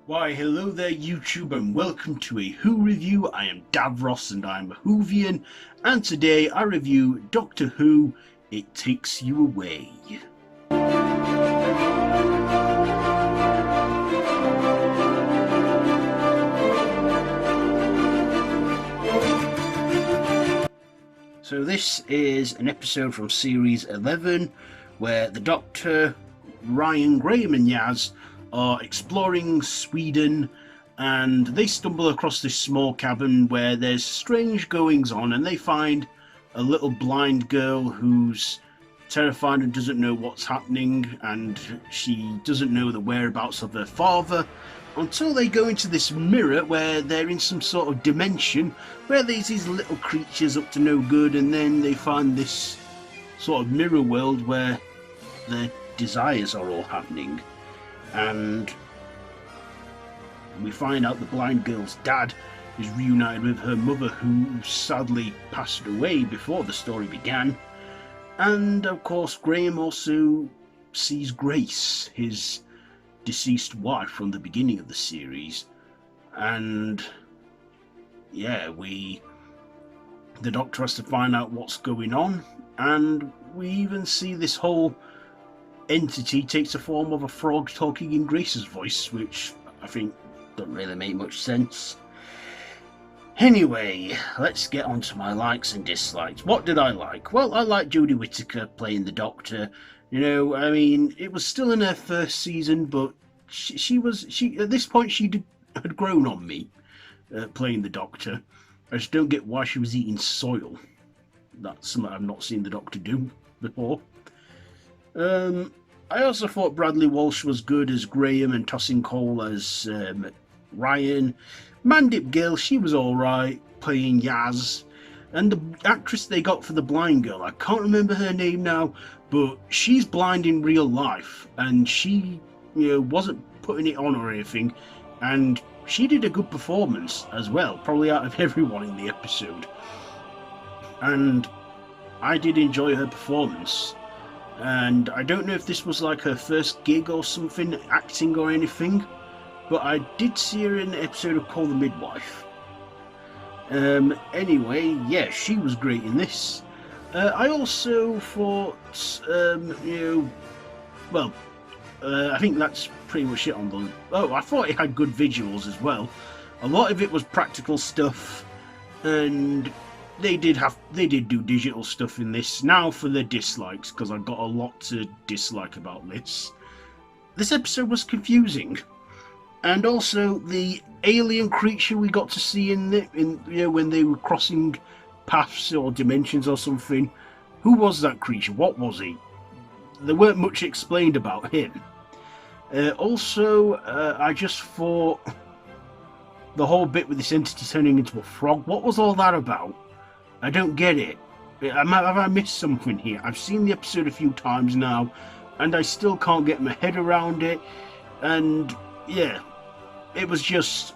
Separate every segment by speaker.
Speaker 1: Why, hello there YouTube and welcome to a Who review. I am Davros and I'm a Whovian, and today I review Doctor Who, It Takes You Away. So this is an episode from series 11 where the Doctor, Ryan, Graham and Yaz are exploring Sweden, and they stumble across this small cabin where there's strange goings on, and they find a little blind girl who's terrified and doesn't know what's happening, and she doesn't know the whereabouts of her father until they go into this mirror where they're in some sort of dimension where there's these little creatures up to no good, and then they find this sort of mirror world where their desires are all happening. And we find out the blind girl's dad is reunited with her mother, who sadly passed away before the story began. And of course Graham also sees Grace, his deceased wife from the beginning of the series. And yeah, the Doctor has to find out what's going on, and we even see this whole entity takes the form of a frog talking in Grace's voice, which I think doesn't really make much sense. Anyway, let's get on to my likes and dislikes. What did I like? Well, I like Jodie Whittaker playing the Doctor. You know, I mean, it was still in her first season, but she at this point had grown on me playing the Doctor. I just don't get why she was eating soil. That's something I've not seen the Doctor do before. I also thought Bradley Walsh was good as Graham and Tosin Cole as Ryan. Mandip Gill, she was alright playing Yaz. And the actress they got for the blind girl, I can't remember her name now, but she's blind in real life, and she, wasn't putting it on or anything, and she did a good performance as well, probably out of everyone in the episode. And I did enjoy her performance. And I don't know if this was like her first gig or something, acting or anything, but I did see her in an episode of Call the Midwife. Anyway, yeah, she was great in this. I also thought, I think that's pretty much it on the... Oh, I thought it had good visuals as well. A lot of it was practical stuff, and they did do digital stuff in this. Now for the dislikes, because I've got a lot to dislike about this. This episode was confusing, and also the alien creature we got to see when they were crossing paths or dimensions or something. Who was that creature? What was he? There weren't much explained about him. I just thought the whole bit with this entity turning into a frog, what was all that about? I don't get it. Have I missed something here? I've seen the episode a few times now, and I still can't get my head around it. And yeah, it was just,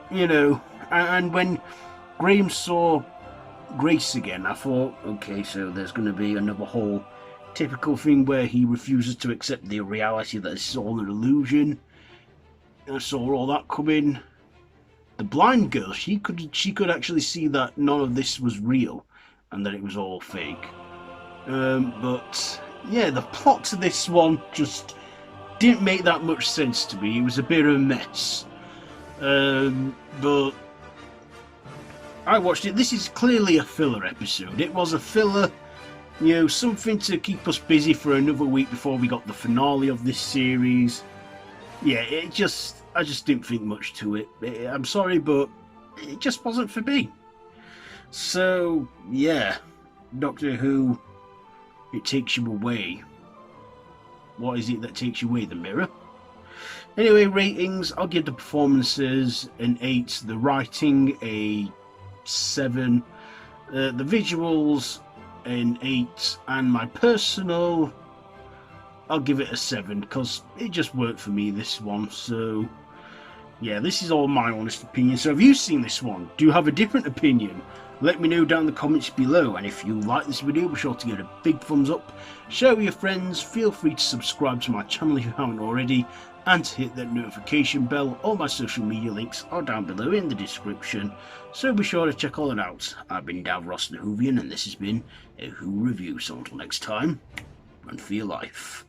Speaker 1: and when Graham saw Grace again, I thought, okay, so there's going to be another whole typical thing where he refuses to accept the reality that this is all an illusion. I saw all that coming. The blind girl, she could actually see that none of this was real and that it was all fake. But yeah, the plot to this one just didn't make that much sense to me. It was a bit of a mess. But I watched it. This is clearly a filler episode. It was a filler, something to keep us busy for another week before we got the finale of this series. Yeah, I just didn't think much to it. I'm sorry, but it just wasn't for me. So, yeah, Doctor Who, it takes you away. What is it that takes you away? The mirror? Anyway, ratings, I'll give the performances an 8, the writing a 7, the visuals an 8, and my personal, I'll give it a 7 because it just worked for me, this one. So yeah, this is all my honest opinion. So have you seen this one? Do you have a different opinion? Let me know down in the comments below, and if you like this video, be sure to give it a big thumbs up, share with your friends, feel free to subscribe to my channel if you haven't already, and to hit that notification bell. All my social media links are down below in the description, so be sure to check all that out. I've been Davros the Whovian, and this has been a Who Review, so until next time, run for your life.